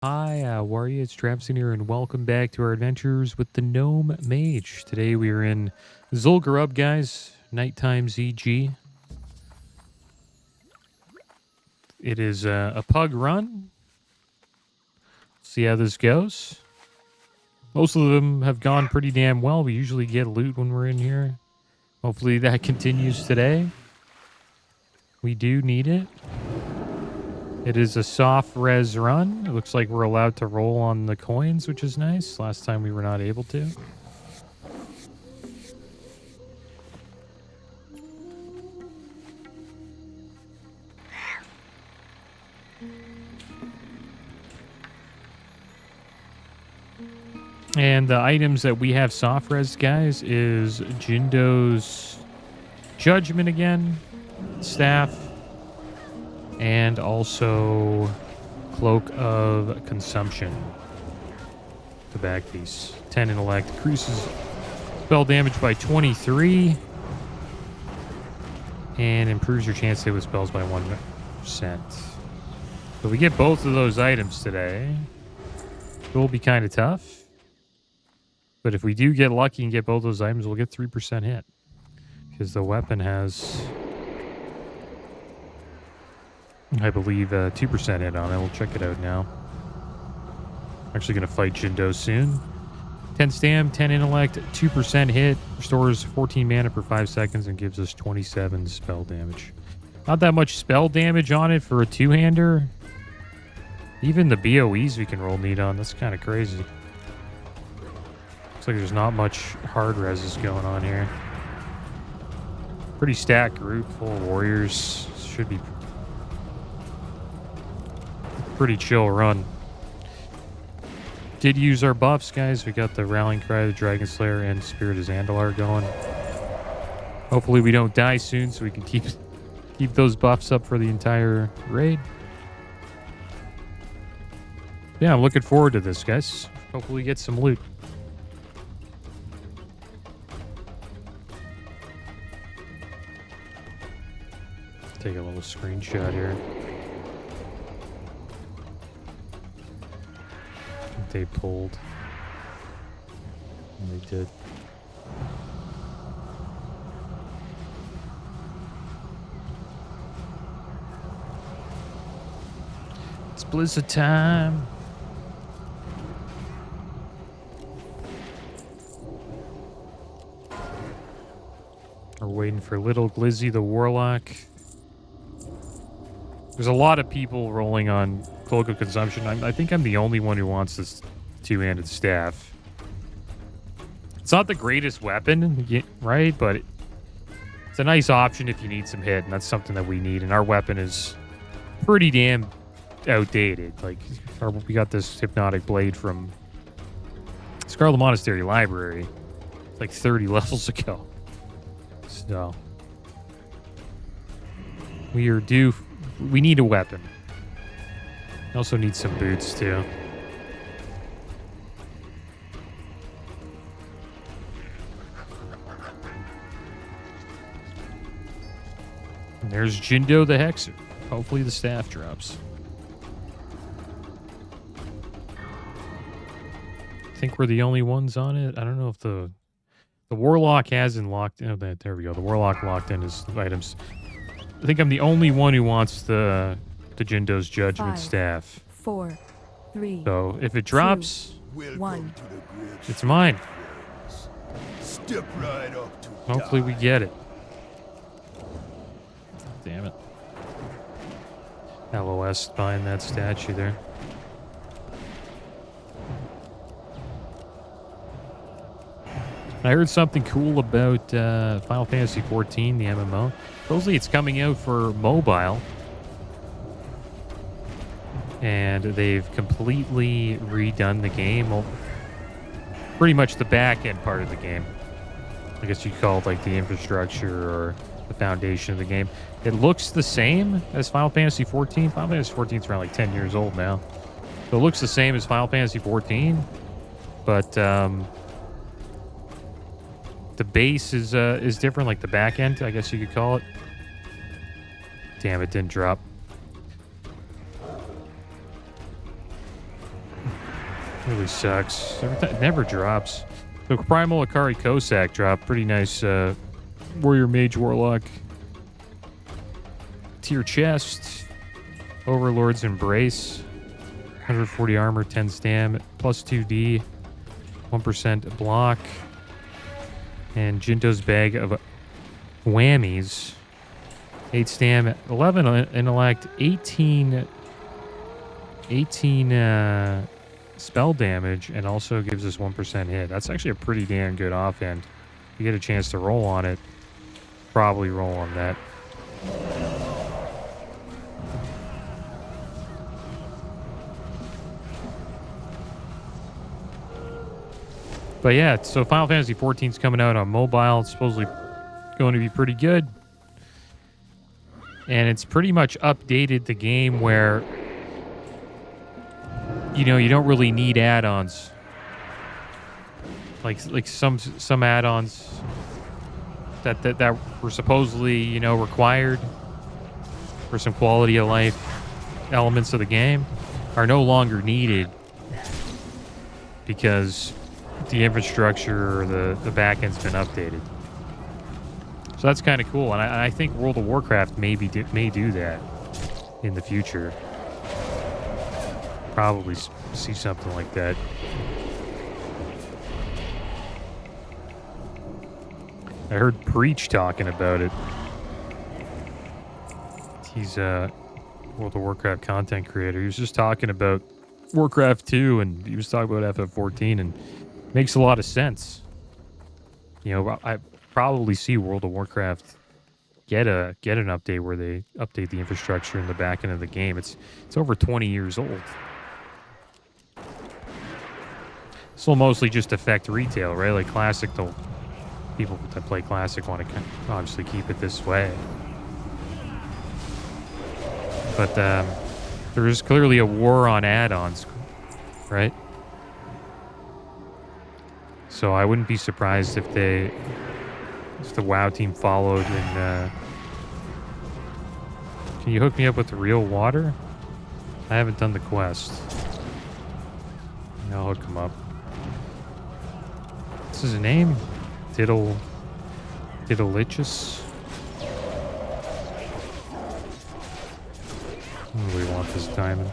Hi, how are you? It's Travis in here, and welcome back to our adventures with the Gnome Mage. Today we are in Zul'Gurub, guys. Nighttime ZG. It is a pug run. See how this goes. Most of them have gone pretty damn well. We usually get loot when we're in here. Hopefully that continues today. We do need it. It is a soft res run. It looks like we're allowed to roll on the coins, which is nice. Last time we were not able to. And the items that we have soft res, guys, is Jindo's Judgment again, Staff, and also Cloak of Consumption. The back piece. 10 intellect. Increases spell damage by 23. And improves your chance to hit with spells by 1%. So we get both of those items today. It will be kind of tough. But if we do get lucky and get both those items, we'll get 3% hit. Because the weapon has, I believe, 2% hit on it. We'll check it out now. Actually going to fight Jindo soon. 10 stam, 10 intellect, 2% hit. Restores 14 mana per 5 seconds and gives us 27 spell damage. Not that much spell damage on it for a two-hander. Even the BOEs we can roll neat on. That's kind of crazy. Looks like there's not much hard reses going on here. Pretty stacked group full of warriors. Should be pretty chill run. Did use our buffs, guys. We got the Rallying Cry, the Dragon Slayer, and Spirit of Zandalar going. Hopefully we don't die soon so we can keep those buffs up for the entire raid. Yeah, I'm looking forward to this, guys. Hopefully we get some loot. Take a little screenshot here. I think they pulled. And they did. It's Blizzard time. We're waiting for Little Glizzy the Warlock. There's a lot of people rolling on Cloak of Consumption. I think I'm the only one who wants this two-handed staff. It's not the greatest weapon, right? But it's a nice option if you need some hit, and that's something that we need. And our weapon is pretty damn outdated. Like, we got this Hypnotic Blade from Scarlet Monastery Library like 30 levels ago. So we are due. We need a weapon. We also need some boots, too. And there's Jindo the Hexer. Hopefully the staff drops. I think we're the only ones on it. I don't know if the Warlock hasn't locked in. Oh, there we go. The Warlock locked in his items. I think I'm the only one who wants the Jindo's Judgment 5, staff. 4, 3. So if it drops, 2, 1. it's mine. Step right up to Hopefully we get it. Damn it. LOS behind that statue there. I heard something cool about Final Fantasy XIV, the MMO. Supposedly it's coming out for mobile. And they've completely redone the game. Well, pretty much the back end part of the game. I guess you'd call it like the infrastructure or the foundation of the game. It looks the same as Final Fantasy XIV. Final Fantasy XIV is around like 10 years old now. So it looks the same as Final Fantasy XIV. But the base is different, like the back end, I guess you could call it. Damn, it didn't drop. Really sucks. It never drops. So Primal Akari Cossack dropped. Pretty nice Warrior Mage Warlock. Tier chest. Overlord's Embrace. 140 armor, 10 stam, plus 2d, 1% block. And Jinto's Bag of Whammies. 8 stam, 11 intellect, 18 spell damage, and also gives us 1% hit. That's actually a pretty damn good offhand. If you get a chance to roll on it, probably roll on that. But yeah, so Final Fantasy XIV is coming out on mobile. It's supposedly going to be pretty good. And it's pretty much updated the game where, you know, you don't really need add-ons. Like some add-ons that were supposedly, you know, required for some quality of life elements of the game are no longer needed because the infrastructure or the backend's been updated. So that's kind of cool, and I think World of Warcraft may do that in the future. Probably see something like that. I heard Preach talking about it. He's a World of Warcraft content creator. He was just talking about Warcraft 2, and he was talking about FF14, and makes a lot of sense. You know, I probably see World of Warcraft get an update where they update the infrastructure in the back end of the game. It's over 20 years old. This will mostly just affect retail, right? Like Classic, people that play Classic want to obviously keep it this way. But there is clearly a war on add-ons, right? So I wouldn't be surprised if the WoW team followed and can you hook me up with the real water? I haven't done the quest. I'll hook him up. What's his name? Diddleichus? Where do we want this diamond?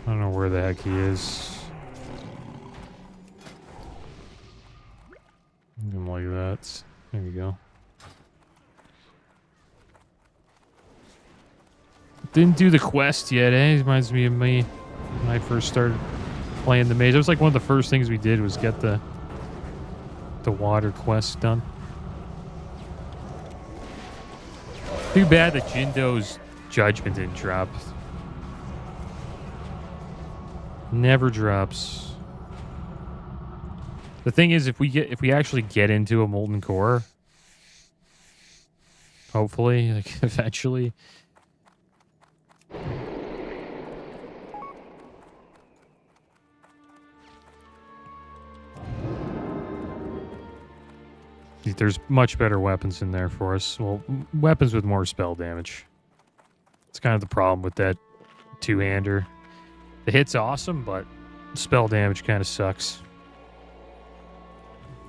I don't know where the heck he is. Something like that. There we go. Didn't do the quest yet, eh? It reminds me of me when I first started playing the Mage. It was like one of the first things we did was get the water quest done. Too bad that Jindo's Judgment didn't drop. Never drops. The thing is, if we actually get into a Molten Core, hopefully, like eventually, there's much better weapons in there for us. Well, weapons with more spell damage. It's kind of the problem with that two-hander. The hit's awesome, but spell damage kind of sucks.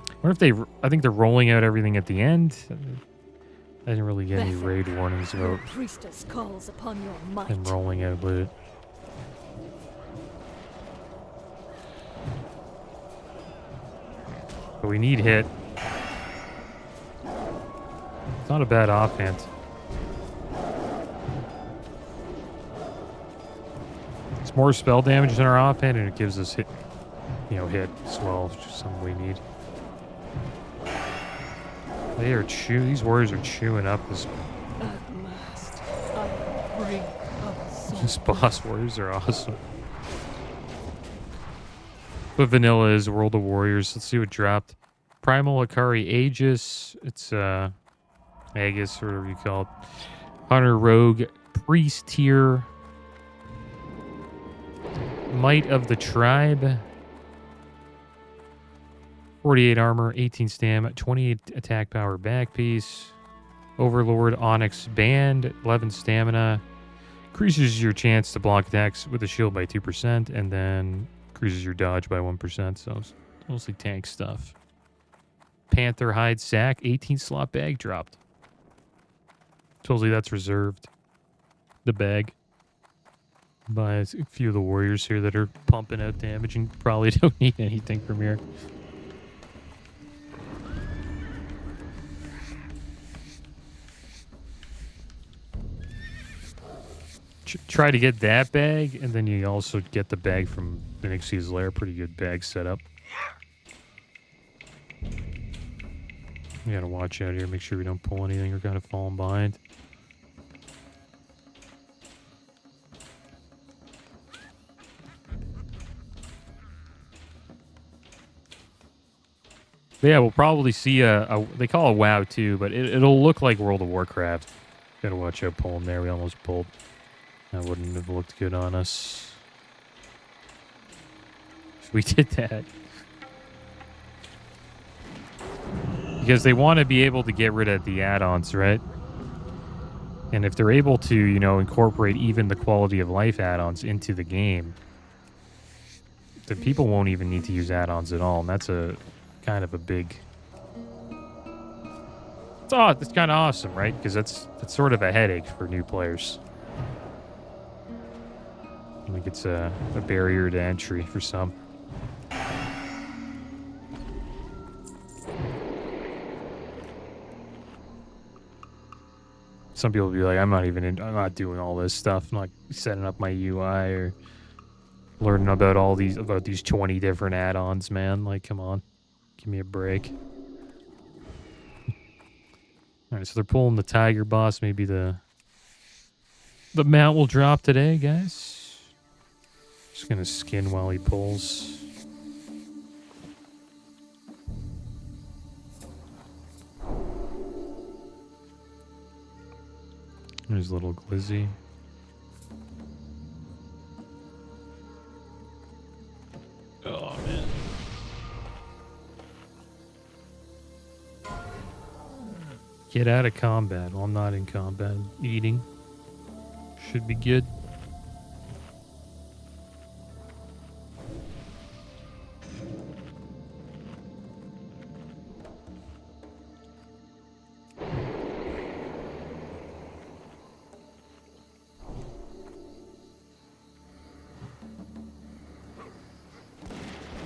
I wonder if I think they're rolling out everything at the end. I didn't really get any raid warnings about Priestess calls upon your might. them rolling out loot. But we need hit. It's not a bad offhand. It's more spell damage than our offhand, and it gives us hit, hit as well. It's just something we need. These warriors are chewing up this. These boss warriors are awesome. But vanilla is World of Warriors. Let's see what dropped. Primal Akari Aegis. It's Aegis, or whatever you call it. Hunter Rogue Priest tier. Might of the Tribe. 48 armor, 18 stam, 28 attack power back piece. Overlord Onyx Band, 11 stamina. Increases your chance to block attacks with a shield by 2%. And then Increases your dodge by 1%, so it's mostly tank stuff. Panther hide sack, 18 slot bag dropped. Supposedly that's reserved. The bag. By a few of the warriors here that are pumping out damage and probably don't need anything from here. Try to get that bag, and then you also get the bag from the Nixie's Lair. Pretty good bag setup. We gotta watch out here, make sure we don't pull anything or kind of falling behind. But yeah, we'll probably see they call it WoW too, but it'll look like World of Warcraft. Gotta watch out pulling there. We almost pulled. That wouldn't have looked good on us. If we did that. Because they want to be able to get rid of the add-ons, right? And if they're able to, you know, incorporate even the quality of life add-ons into the game, then people won't even need to use add-ons at all. And that's a kind of a big... It's kind of awesome, right? Because that's sort of a headache for new players. I think it's a barrier to entry for some. Some people will be like, I'm not doing all this stuff. I'm not setting up my UI or learning about these 20 different add-ons, man. Like, come on. Give me a break. Alright, so they're pulling the Tiger boss. Maybe the mount will drop today, guys. Just gonna skin while he pulls. There's little Glizzy. Oh, man. Get out of combat. Well, I'm not in combat. Eating. Should be good.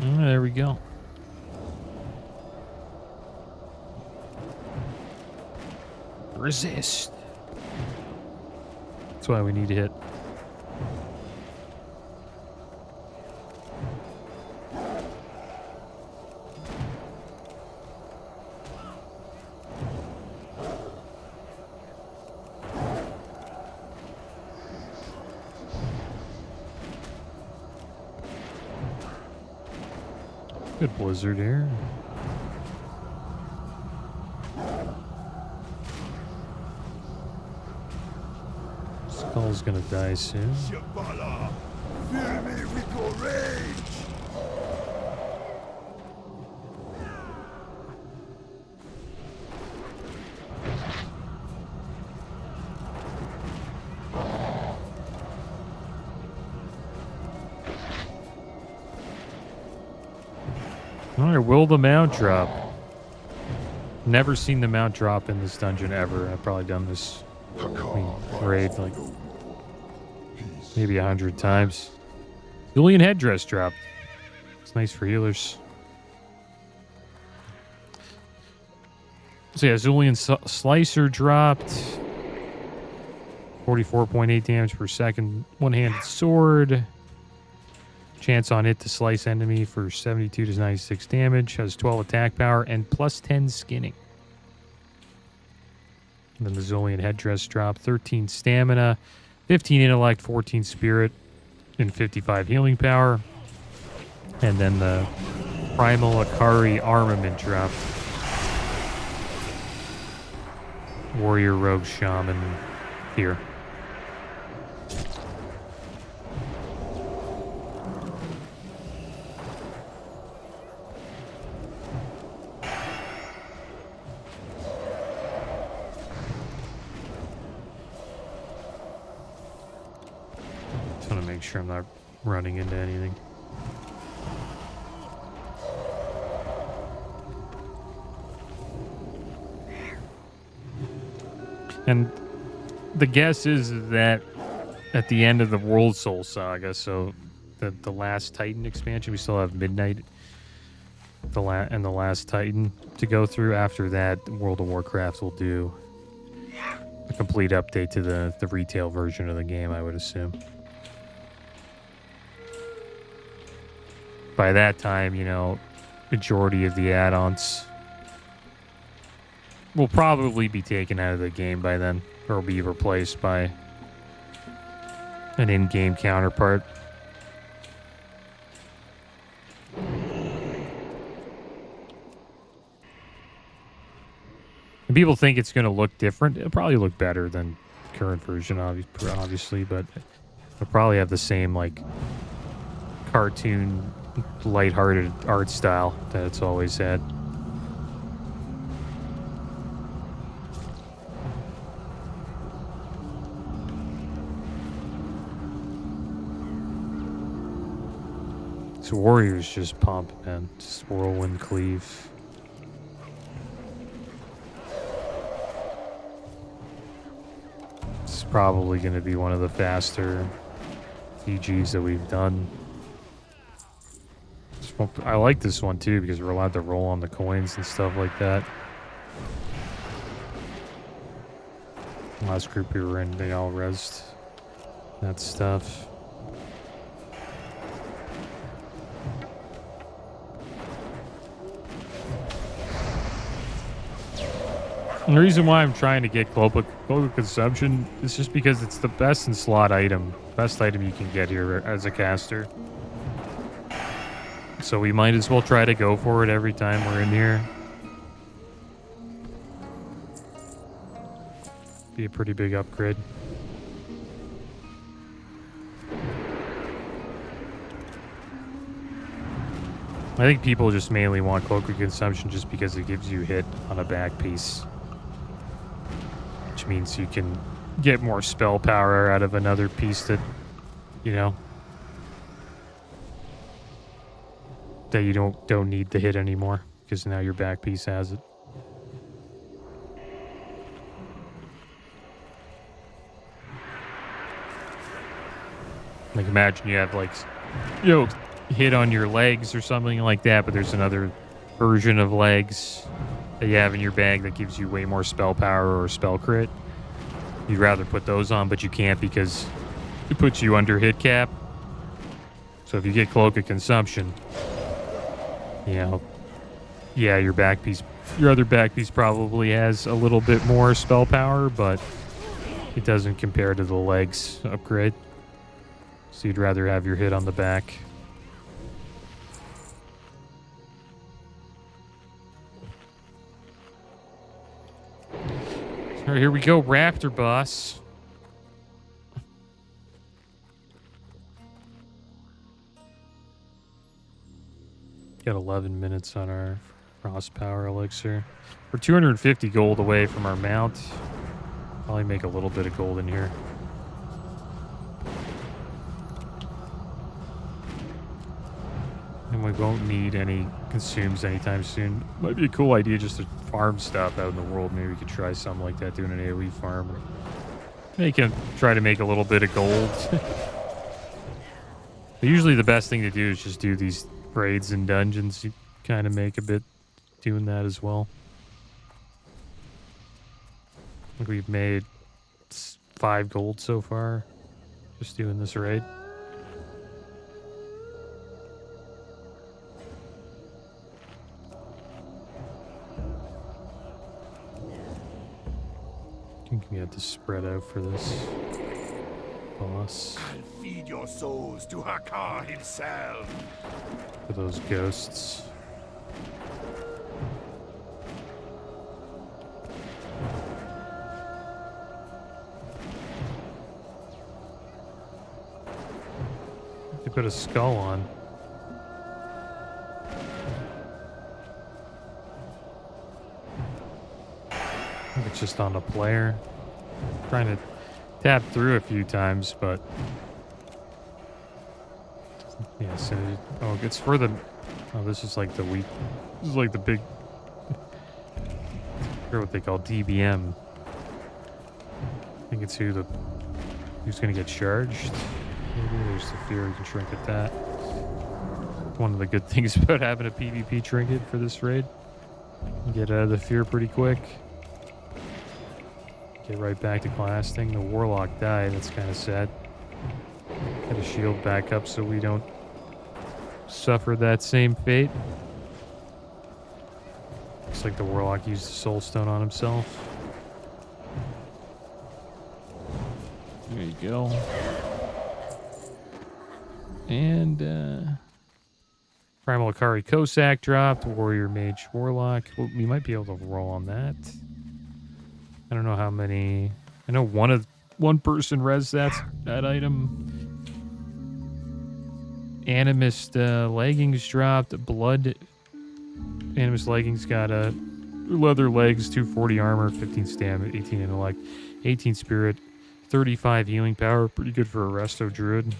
There we go. Resist. That's why we need to hit. Good blizzard here. Skull's gonna die soon. Shabala, fill me with your rage. Alright, will the mount drop? Never seen the mount drop in this dungeon ever. I've probably done this raid like maybe 100 times. Julian headdress dropped. It's nice for healers. So yeah, Zulian Slicer dropped. 44.8 damage per second. One-handed sword. Chance on it to slice enemy for 72 to 96 damage. Has 12 attack power and plus 10 skinning. And then the Zulian headdress drop. 13 stamina. 15 intellect, 14 spirit, and 55 healing power. And then the Primal Akari armament dropped. Warrior, Rogue, Shaman here. Just want to make sure I'm not running into anything. And the guess is that at the end of the World Soul Saga, so the last Titan expansion, we still have Midnight and the last Titan to go through. After that, World of Warcraft will do a complete update to the retail version of the game, I would assume. By that time, you know, majority of the add-ons will probably be taken out of the game by then, or be replaced by an in-game counterpart. And people think it's going to look different. It'll probably look better than the current version, obviously, but it'll probably have the same, like, cartoon, lighthearted art style that it's always had. So Warriors just pump, man. Just whirlwind cleave. It's probably going to be one of the faster CGs that we've done. I like this one too because we're allowed to roll on the coins and stuff like that. Last group we were in, they all rezzed that stuff. And the reason why I'm trying to get global consumption is just because it's the best in slot item. Best item you can get here as a caster. So we might as well try to go for it every time we're in here. Be a pretty big upgrade. I think people just mainly want cloak of consumption just because it gives you hit on a back piece. Which means you can get more spell power out of another piece that, you know, that you don't need the hit anymore because now your back piece has it. Like imagine you have like, you know, hit on your legs or something like that, but there's another version of legs that you have in your bag that gives you way more spell power or spell crit. You'd rather put those on, but you can't because it puts you under hit cap. So if you get Cloak of Consumption, you know, yeah, your other back piece probably has a little bit more spell power, but it doesn't compare to the legs upgrade. So you'd rather have your hit on the back. All right, here we go, Raptor boss. Got 11 minutes on our frost power elixir. We're 250 gold away from our mount. Probably make a little bit of gold in here. And we won't need any consumes anytime soon. Might be a cool idea just to farm stuff out in the world. Maybe we could try something like that, doing an AoE farm. Try to make a little bit of gold. But usually the best thing to do is just do these raids and dungeons. You kind of make a bit doing that as well. I think we've made 5 gold so far just doing this raid. I think we have to spread out for this boss. I'll feed your souls to Hakkar himself. For those ghosts. They put a skull on. I think it's just on a player. Trying to tap through a few times, but yeah, so it's for the this is like the weak, this is like the big, I forget what they call DBM. think it's who's going to get charged. Maybe there's the fear you can trinket that. One of the good things about having a PvP trinket for this raid. You get out of the fear pretty quick. Get right back to classing. The warlock died. That's kind of sad. Get a shield back up so we don't suffer that same fate. Looks like the warlock used the soul stone on himself. There you go. And Primal Akari Cossack dropped. Warrior Mage Warlock. Well, we might be able to roll on that. I don't know how many. I know one person res that item. Animist leggings dropped. Blood. Animist leggings got leather legs, 240 armor, 15 stamina, 18 intellect, 18 spirit, 35 healing power. Pretty good for a resto druid.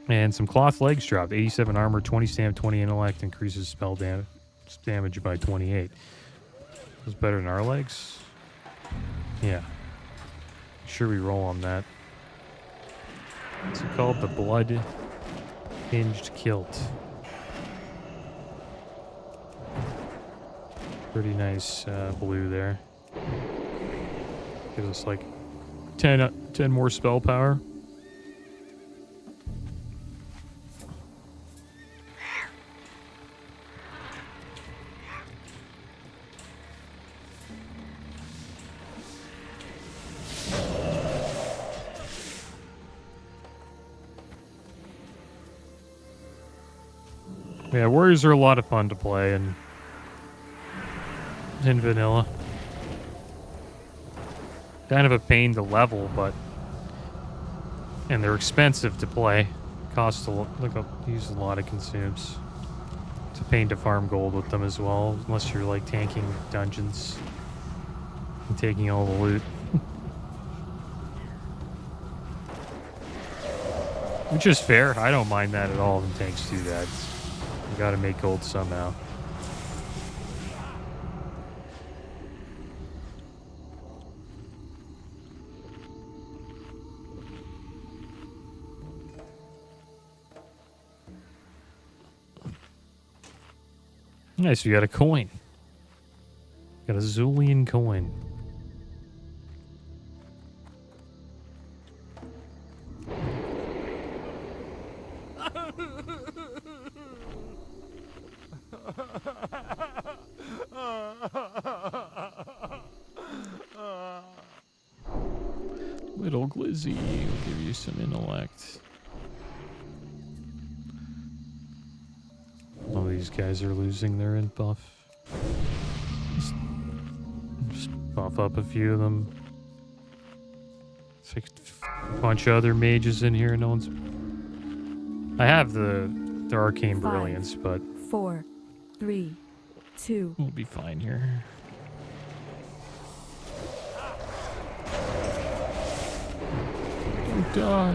And some cloth legs dropped. 87 armor, 20 stamina, 20 intellect, increases spell damage by 28. Was better than our legs? Yeah. Sure we roll on that. It's called the Blood Hinged Kilt. Pretty nice blue there. Gives us like 10 more spell power. Yeah, warriors are a lot of fun to play in vanilla. Kind of a pain to level, and they're expensive to play. Cost use a lot of consumes. It's a pain to farm gold with them as well, unless you're like tanking dungeons and taking all the loot. Which is fair. I don't mind that at all when tanks do that. You gotta make gold somehow. Nice, we got a coin. Got a Zulian coin. Little Glizzy will give you some intellect. All these guys are losing their int buff. Just buff up a few of them. It's like a bunch of other mages in here. No one's. I have the arcane brilliance, but 4, 3, 2. We'll be fine here. Don't die.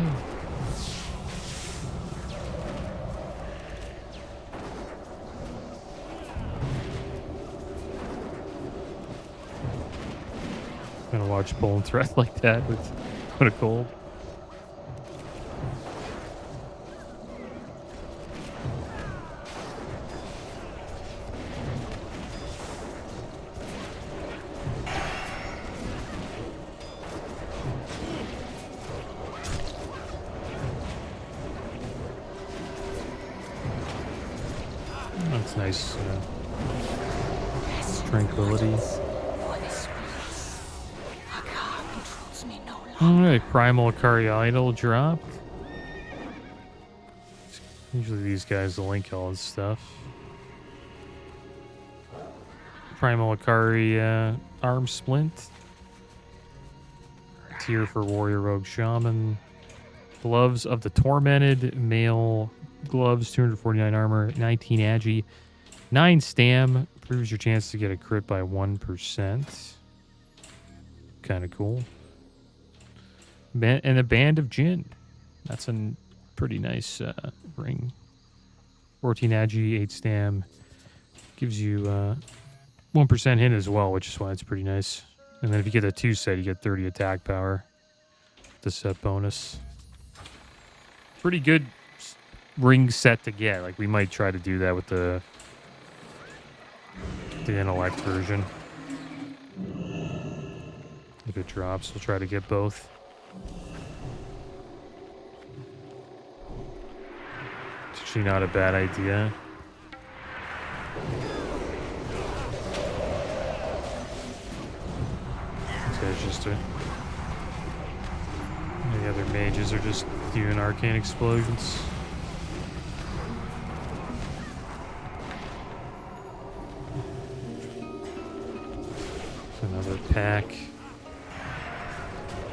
I'm gonna watch Bull and Threat like that with a cold. That's nice. Tranquility. Alright, Primal Akari Idol dropped. Usually these guys will link all this stuff. Primal Akari Arm Splint. Tier for Warrior Rogue Shaman. Gloves of the Tormented. Male gloves, 249 armor, 19 agi, 9 stam. Improves your chance to get a crit by 1%. Kind of cool. And a Band of Jinn. That's a pretty nice ring. 14 agi, 8 stam. Gives you 1% hit as well, which is why it's pretty nice. And then if you get a 2 set, you get 30 attack power. The set bonus. Pretty good ring set to get. Like, we might try to do that with the intellect version. If it drops, we'll try to get both. It's actually not a bad idea. This guy's just a... The other mages are just doing arcane explosions. Another pack.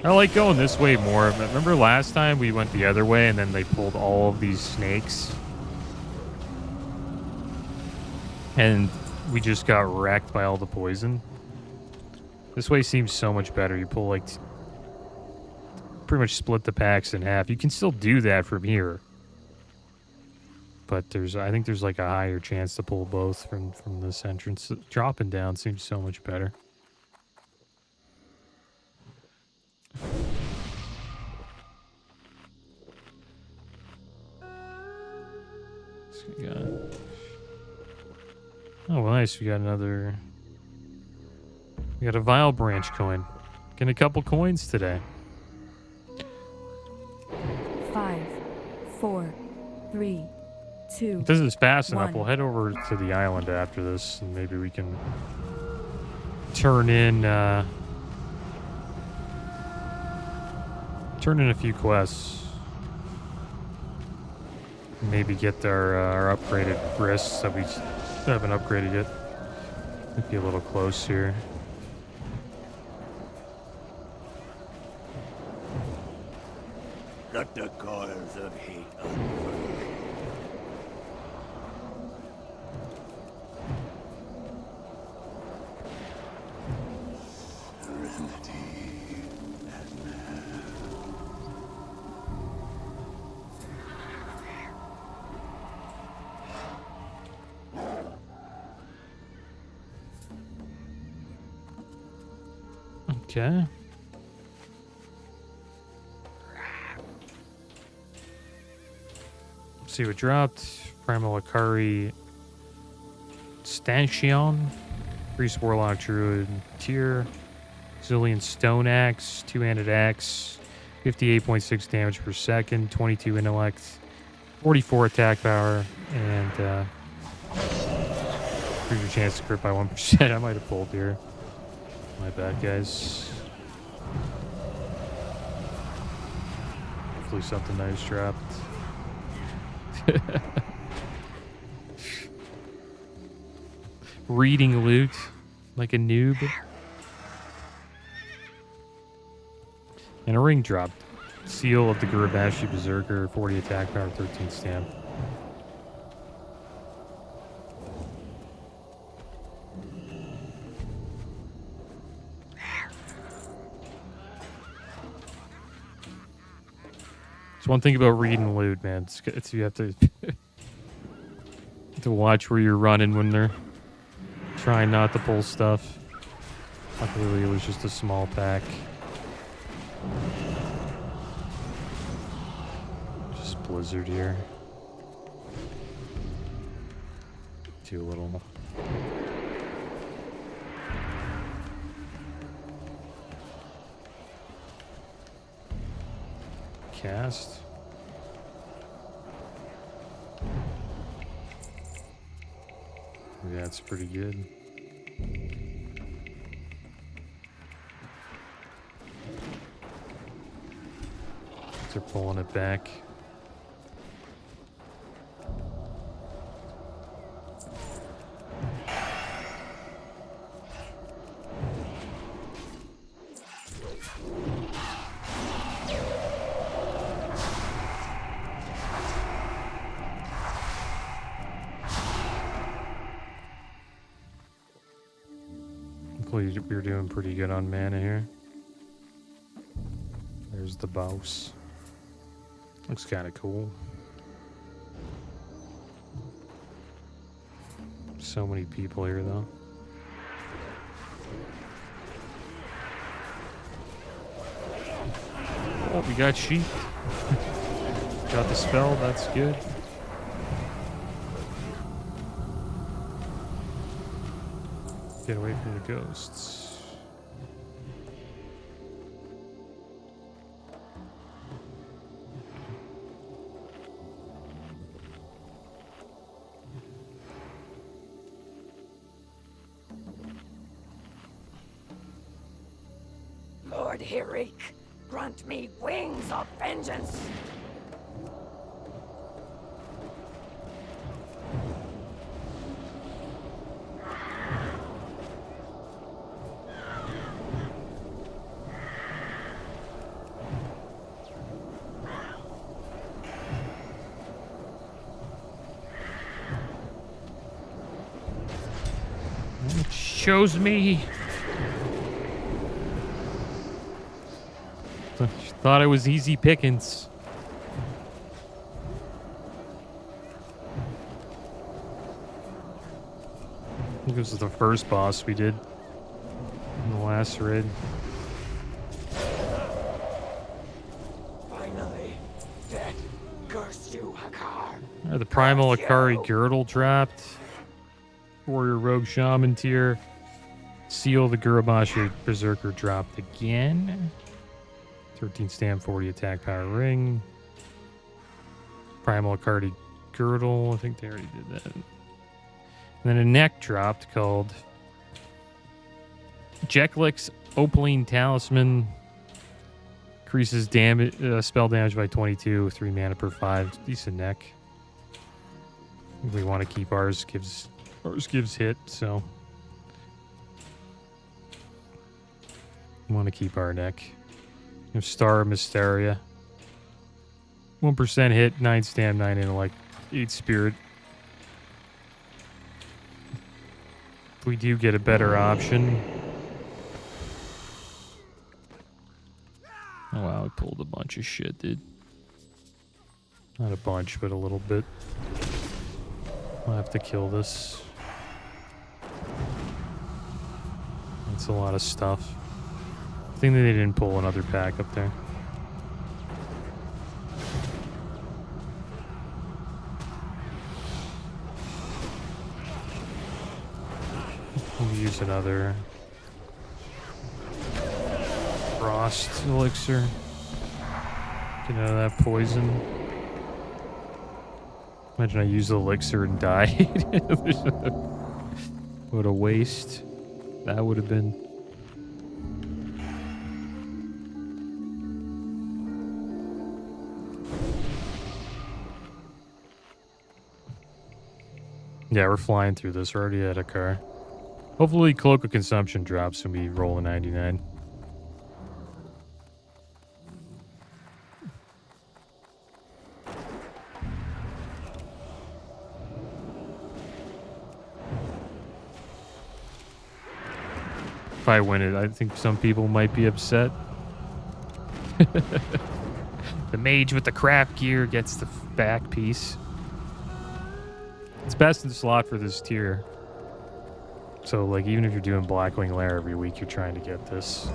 I like going this way more. Remember last time we went the other way and then they pulled all of these snakes? And we just got wrecked by all the poison. This way seems so much better. You pull like... pretty much split the packs in half. You can still do that from here. But I think there's like a higher chance to pull both from this entrance. Dropping down seems so much better. Oh, well, nice. We got another... We got a Vile Branch coin. Getting a couple coins today. 5, 4, 3, 2. If this is fast enough, 1. we'll head over to the island after this, and maybe we can turn in a few quests. Maybe get our upgraded wrists that we haven't upgraded yet. Might be a little close here. Let the coils of hate unfurl. Serenity and Okay. See what dropped. Primal Akari Stanchion. Priest Warlock Druid Tier. Zillion Stone Axe. Two-handed axe. 58.6 damage per second. 22 intellect. 44 attack power. And increase your chance to crit by 1%. I might have pulled here. My bad, guys. Hopefully something nice dropped. Reading loot like a noob. And a ring dropped. Seal of the Gurabashi Berserker, 40 attack power, 13 stamp. It's one thing about reading loot, man. It's you have to to watch where you're running when they're trying not to pull stuff. Luckily, it was just a small pack. Just blizzard here. Too little. Cast. Yeah, it's pretty good. They're pulling it back. We're doing pretty good on mana here. There's the boss. Looks kind of cool. So many people here, though. Oh, we got sheep. Got the spell, that's good. Get away from the ghosts. Lord Hirik, grant me wings of vengeance. It shows me. Thought it was easy pickings. I think this was the first boss we did in the last raid. Finally, death curse you, Hakkar. The Primal Akari Girdle dropped. Warrior Rogue Shaman tier. Seal the Gurabashi Berserker dropped again. 13 stam, 40 attack power ring. Primal Akari Girdle. I think they already did that. And then a neck dropped called Jeklik's Opaline Talisman. Increases damage, spell damage by 22, 3 mana per 5. Decent neck. We want to keep ours. Ours gives hit, so we want to keep our neck. We have Star of Mysteria. 1% hit, 9 stam, 9 intellect, 8 spirit. If we do get a better option. Oh wow, I pulled a bunch of shit, dude. Not a bunch, but a little bit. I'll have to kill this. That's a lot of stuff. I think that they didn't pull another pack up there. We'll use another frost elixir. Get out of that poison. Imagine I used the elixir and died. What a waste that would have been. Yeah, we're flying through this. We're already at Hakkar. Hopefully Cloak of Consumption drops and we roll a 99. If I win it, I think some people might be upset. The mage with the crap gear gets the back piece. It's best in slot for this tier. So, like, even if you're doing Blackwing Lair every week, you're trying to get this.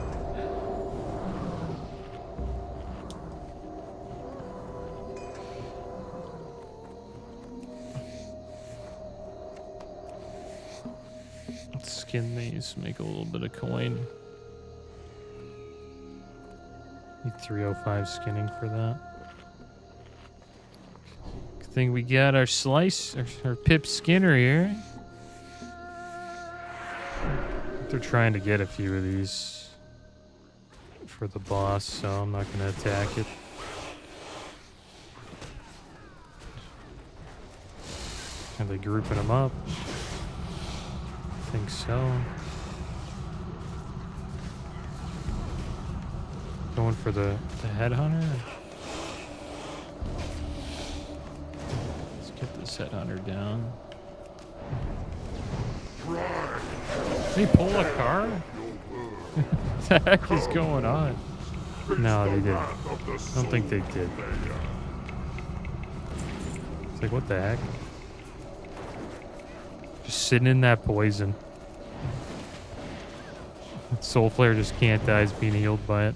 Let's skin these, make a little bit of coin. Need 305 skinning for that. Good thing we got our slice, our Pip Skinner here. They're trying to get a few of these for the boss, so I'm not going to attack it. Are they grouping them up? I think so. Going for the headhunter? Let's get this headhunter down. Did they pull a car? What the heck is going on? No, they didn't. I don't think they did. It's like, what the heck? Just sitting in that poison. Soul Flare just can't die. He's being healed by it.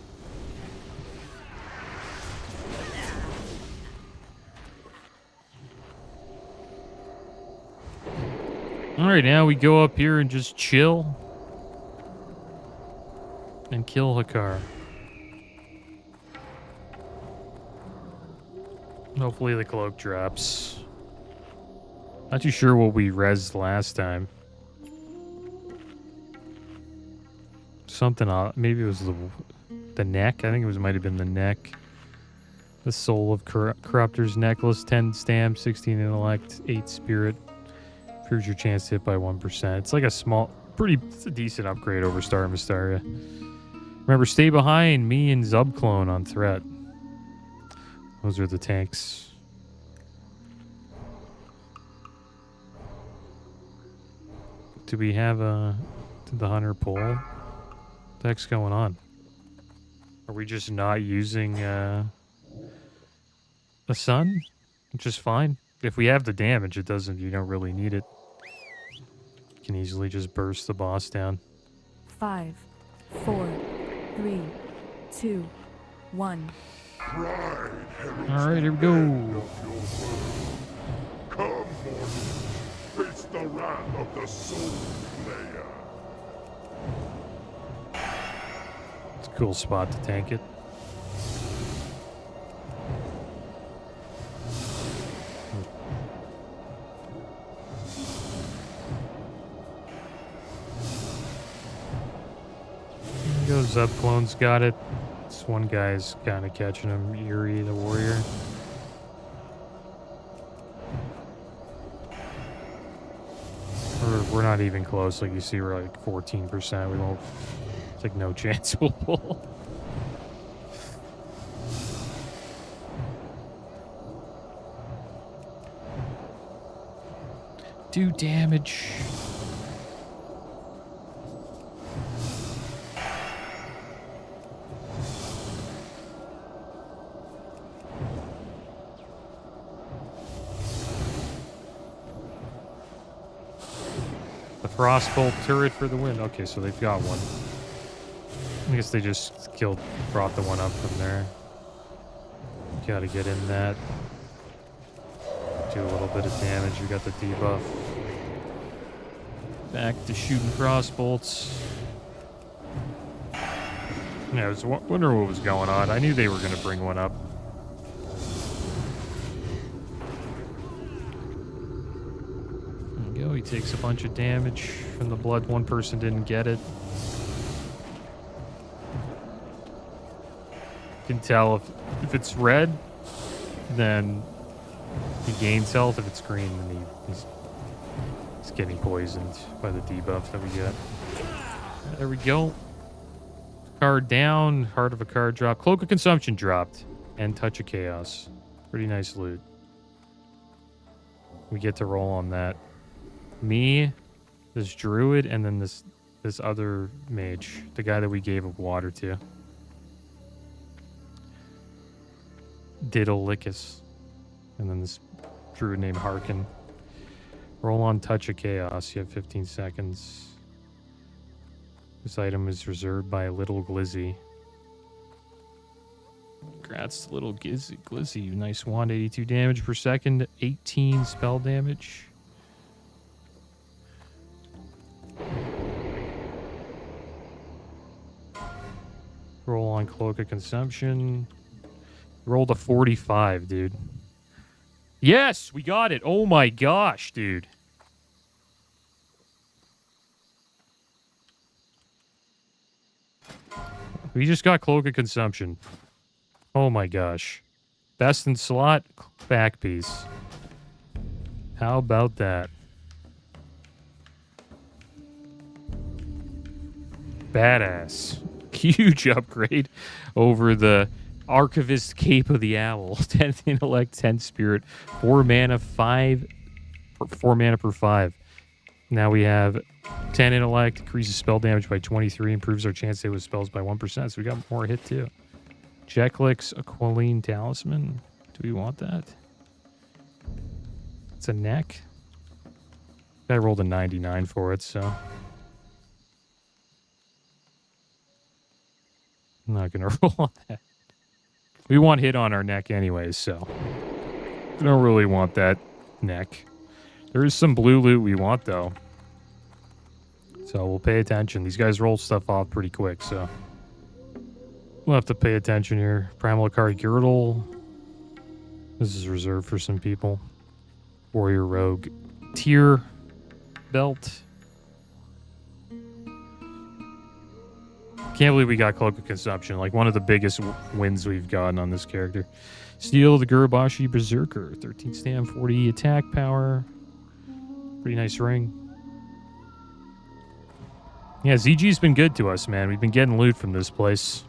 Alright, now we go up here and just chill. And kill Hakkar. Hopefully the cloak drops. Not too sure what we rezzed last time. Something odd. Maybe it was the neck. I think it might have been the neck. The Soul of Corruptor's Necklace, 10 stamp, 16 intellect, 8 spirit. Improves your chance to hit by 1%. It's like a small, it's a decent upgrade over Star Mysteria. Remember, stay behind me and Zubclone on threat. Those are the tanks. Do we have did the hunter pull? What the heck's going on? Are we just not using the sun? Which is fine. If we have the damage, you don't really need it. You can easily just burst the boss down. 5, 4, 3, 2, 1. Alright, here we go. Come, mortal. Face the wrath of the Soul Slayer. It's a cool spot to tank it. There goes Zubclone's got it. This one guy's kind of catching him, Yuri the warrior. We're not even close. Like you see, we're like 14%. We won't. It's like no chance we'll pull. Do damage. Frostbolt turret for the win. Okay, so they've got one. I guess they just brought the one up from there. Gotta get in that. Do a little bit of damage. We got the debuff. Back to shooting crossbolts. Yeah, I was wondering what was going on. I knew they were going to bring one up. He takes a bunch of damage from the blood. One person didn't get it. You can tell if it's red, then he gains health. If it's green, then he's getting poisoned by the debuff that we get. There we go. Card down. Heart of a card drop. Cloak of Consumption dropped. And Touch of Chaos. Pretty nice loot. We get to roll on that. Me, this druid, and then this other mage, the guy that we gave water to. Diddlelickus. And then this druid named Harkin. Roll on Touch of Chaos. You have 15 seconds. This item is reserved by Little Glizzy. Congrats to Little Glizzy. Nice wand. 82 damage per second. 18 spell damage. Roll on Cloak of Consumption. Rolled a 45, dude. Yes, we got it. Oh my gosh, dude. We just got Cloak of Consumption. Oh my gosh. Best in slot, back piece. How about that? Badass. Huge upgrade over the Archivist Cape of the Owl. 10 intellect, 10 spirit, 4 mana, 4 mana per 5. Now we have 10 intellect, increases spell damage by 23, improves our chance to hit with spells by 1%. So we got more hit too. Jeklik's Aquiline Talisman. Do we want that? It's a neck. I rolled a 99 for it, so I'm not gonna roll on that. We want hit on our neck anyways, so we don't really want that neck. There is some blue loot we want though. So we'll pay attention. These guys roll stuff off pretty quick, so we'll have to pay attention here. Primal Hakkar Girdle. This is reserved for some people. Warrior Rogue Tier Belt. Can't believe we got Cloak of Consumption. Like one of the biggest wins we've gotten on this character. Steel the Gurubashi Berserker. 13 stam, 40 attack power. Pretty nice ring. Yeah, ZG's been good to us, man. We've been getting loot from this place.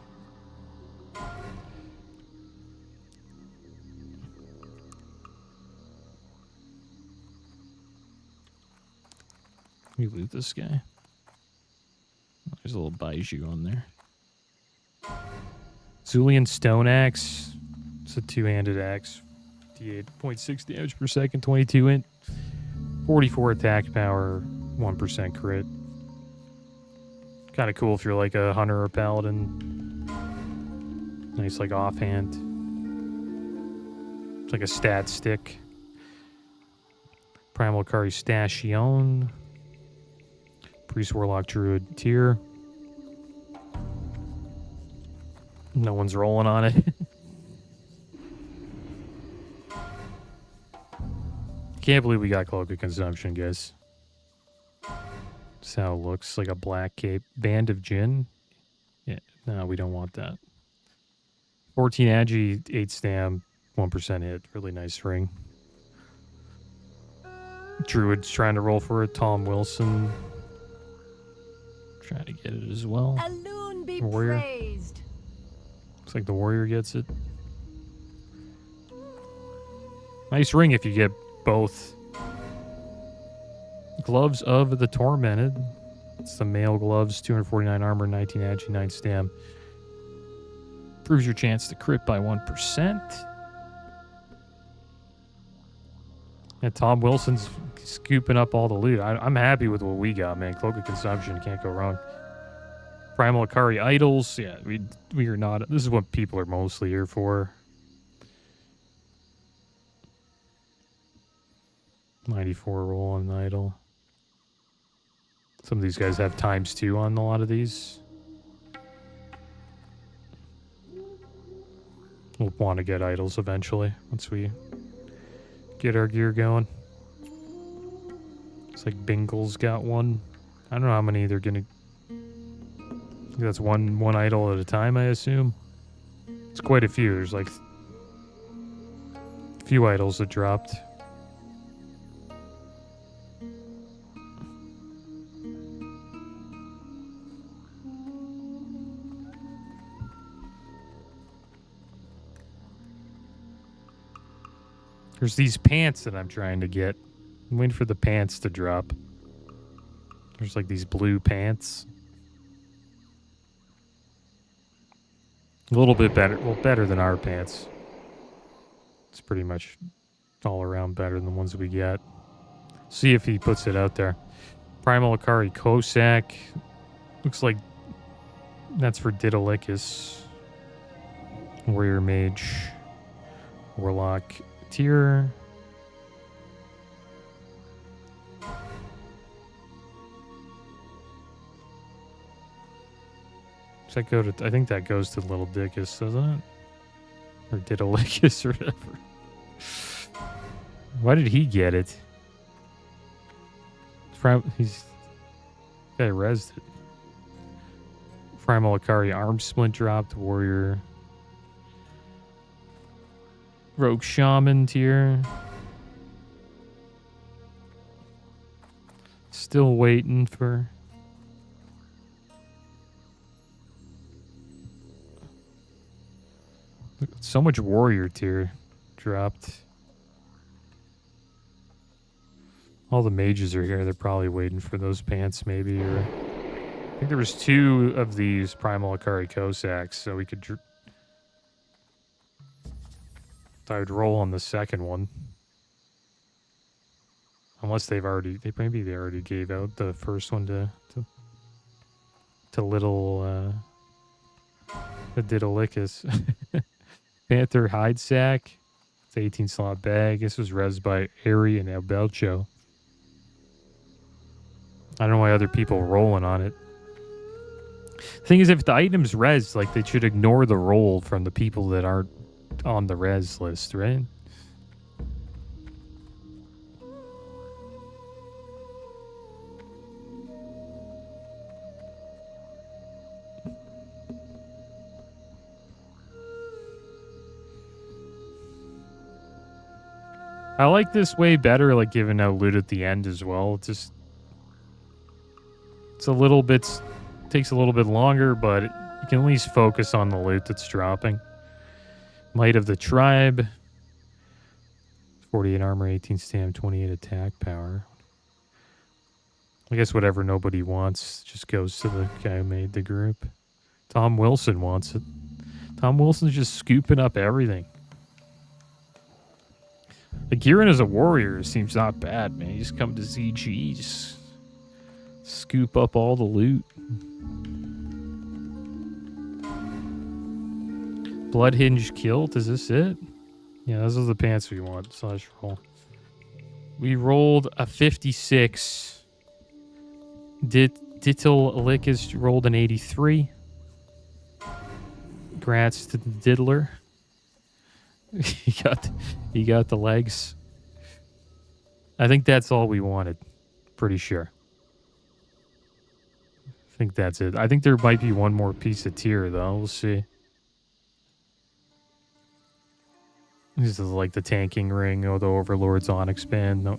We loot this guy. There's a little Baiju on there. Zulian Stone Axe. It's a two-handed axe. D8.6 damage per second, 22 int. 44 attack power, 1% crit. Kind of cool if you're like a hunter or paladin. Nice like offhand. It's like a stat stick. Primal Hakkar Station. Priest Warlock Druid tier. No one's rolling on it. Can't believe we got Cloak of Consumption, guys. That's how it looks. Like a black cape. Band of Jinn. Yeah, no, we don't want that. 14 agi, 8 stam, 1% hit. Really nice ring. Druid's trying to roll for it. Tom Wilson. Trying to get it as well. Alone be Warrior. praised. Looks like the warrior gets it. Nice ring if you get both. Gloves of the Tormented. It's the male gloves. 249 armor, 19 agi, 9 stam. Improves your chance to crit by 1%. And Tom Wilson's scooping up all the loot. I'm happy with what we got, man. Cloak of Consumption, can't go wrong. Primal Hakkar Idols. Yeah, we are not. This is what people are mostly here for. 94 roll on an idol. Some of these guys have ×2 on a lot of these. We'll want to get idols eventually once we get our gear going. It's like Bingle's got one. I don't know how many they're gonna. I think that's one idol at a time, I assume. It's quite a few. There's like a few idols that dropped. There's these pants that I'm trying to get. I'm waiting for the pants to drop. There's like these blue pants. A little bit better. Well, better than our pants. It's pretty much all around better than the ones we get. See if he puts it out there. Primal Hakkar Cossack. Looks like that's for Didalicus. Warrior Mage. Warlock tier. Does that go to? I think that goes to Little Dickus, doesn't it? Or Didalicus or whatever. Why did he get it? He's guy rezzed it. Primal Hakkar Arm Splint dropped. Warrior Rogue Shaman tier. Still waiting for. So much warrior tier dropped. All the mages are here. They're probably waiting for those pants, maybe. Or I think there was 2 of these Primal Hakkar Cossacks, so we could. I would roll on the second one. Unless they've already, maybe they already gave out the first one to little the Didalicus. Panther Hide Sack. It's 18 slot bag. This was res by Ari and Albelcho. I don't know why other people are rolling on it. Thing is, if the item's res, like, they should ignore the roll from the people that aren't on the res list, right? I like this way better, like giving out loot at the end as well. It's a little bit, takes a little bit longer, but you can at least focus on the loot that's dropping. Might of the Tribe, 48 armor, 18 stam, 28 attack power. I guess whatever nobody wants just goes to the guy who made the group. Tom Wilson wants it. Tom Wilson's just scooping up everything. Like, Giran as a warrior seems not bad, man. You just come to ZG, just scoop up all the loot. Bloodhinge Kilt, is this it? Yeah, those are the pants we want. Slash roll. We rolled a 56. Dittel Lickis rolled an 83. Congrats to the Diddler. He got the legs. I think that's all we wanted. Pretty sure. I think that's it. I think there might be one more piece of tier, though. We'll see. This is like the tanking ring or the Overlord's Onyx band. No.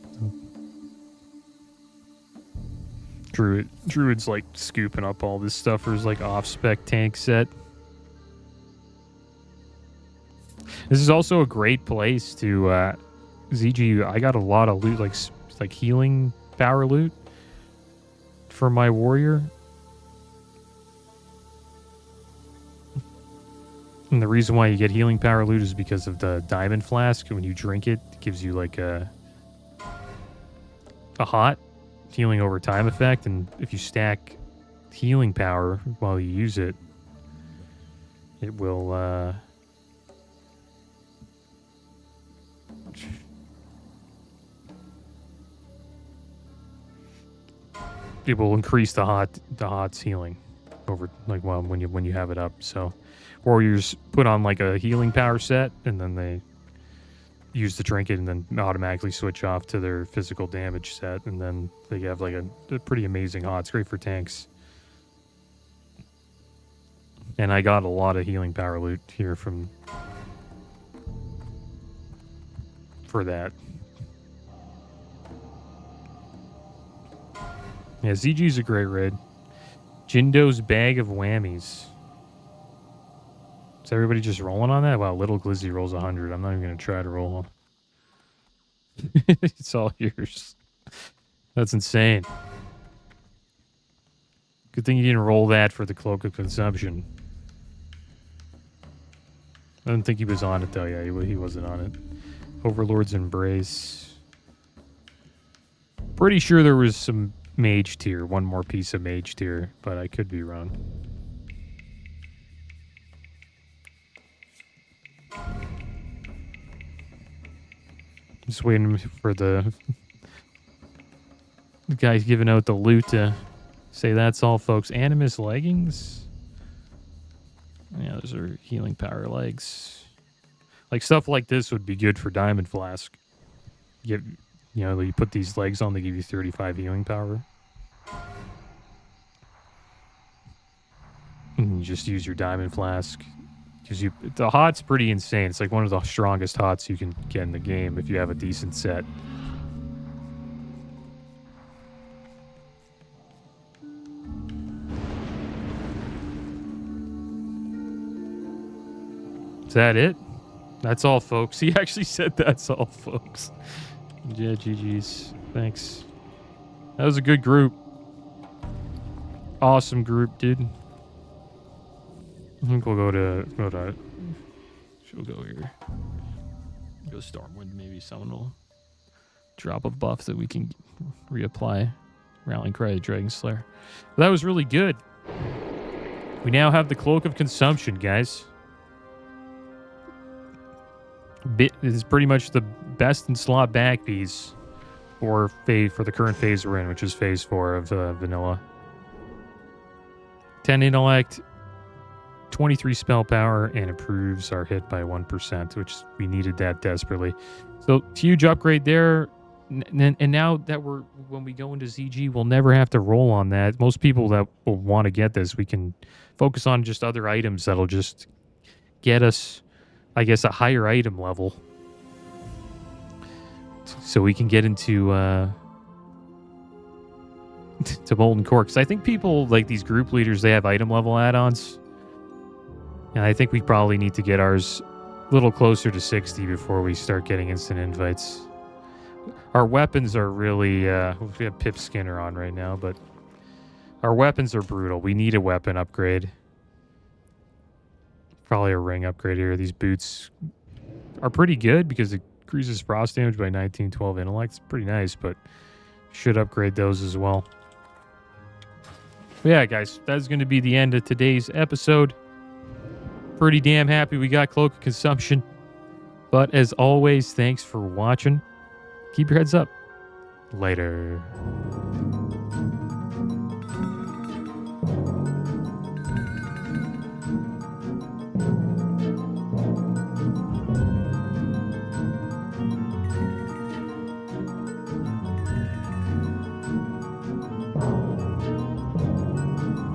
Druid's like scooping up all this stuff for his like off-spec tank set. This is also a great place to ZG. I got a lot of loot, like healing power loot for my warrior. And the reason why you get healing power loot is because of the diamond flask. When you drink it, it gives you like a hot healing over time effect. And if you stack healing power while you use it, it will it will increase the hot's healing over when you have it up. So warriors put on like a healing power set, and then they use the trinket and then automatically switch off to their physical damage set, and then they have like a pretty amazing hot. It's great for tanks. And I got a lot of healing power loot here for that. Yeah, ZG's a great raid. Jindo's Bag of Whammies. Is everybody just rolling on that? Wow, Little Glizzy rolls 100. I'm not even going to try to roll. It's all yours. That's insane. Good thing you didn't roll that for the Cloak of Consumption. I didn't think he was on it, though. Yeah, he wasn't on it. Overlord's Embrace. Pretty sure there was some Mage tier, one more piece of Mage tier, but I could be wrong. Just waiting for the guys giving out the loot to say that's all, folks. Animus leggings? Yeah, those are healing power legs. Like, stuff like this would be good for Diamond Flask. You put these legs on, they give you 35 healing power. And you just use your Diamond Flask. The hot's pretty insane. It's like one of the strongest hots you can get in the game if you have a decent set. Is that it? That's all, folks. He actually said that's all, folks. Yeah, GG's. Thanks. That was a good group. Awesome group, dude. I think we'll go to we'll go here. Go Stormwind. Maybe someone will drop a buff that we can reapply. Rallying Cry, Dragon Slayer. But that was really good. We now have the Cloak of Consumption, guys. This is pretty much the best in slot back piece for the current phase we're in, which is phase 4 of vanilla. 10 intellect, 23 spell power, and improves our hit by 1%, which we needed that desperately. So huge upgrade there. And now that when we go into ZG, we'll never have to roll on that. Most people that will want to get this, we can focus on just other items that'll just get us, I guess, a higher item level. So we can get into to Molten Core. Because I think people, like these group leaders, they have item level add-ons. And I think we probably need to get ours a little closer to 60 before we start getting instant invites. Our weapons are really... we have Pip Skinner on right now, but... Our weapons are brutal. We need a weapon upgrade. Probably a ring upgrade here. These boots are pretty good because it increases frost damage by 19, 12 intellect. It's pretty nice, but should upgrade those as well. But yeah, guys, that's going to be the end of today's episode. Pretty damn happy we got Cloak of Consumption. But as always, thanks for watching. Keep your heads up. Later.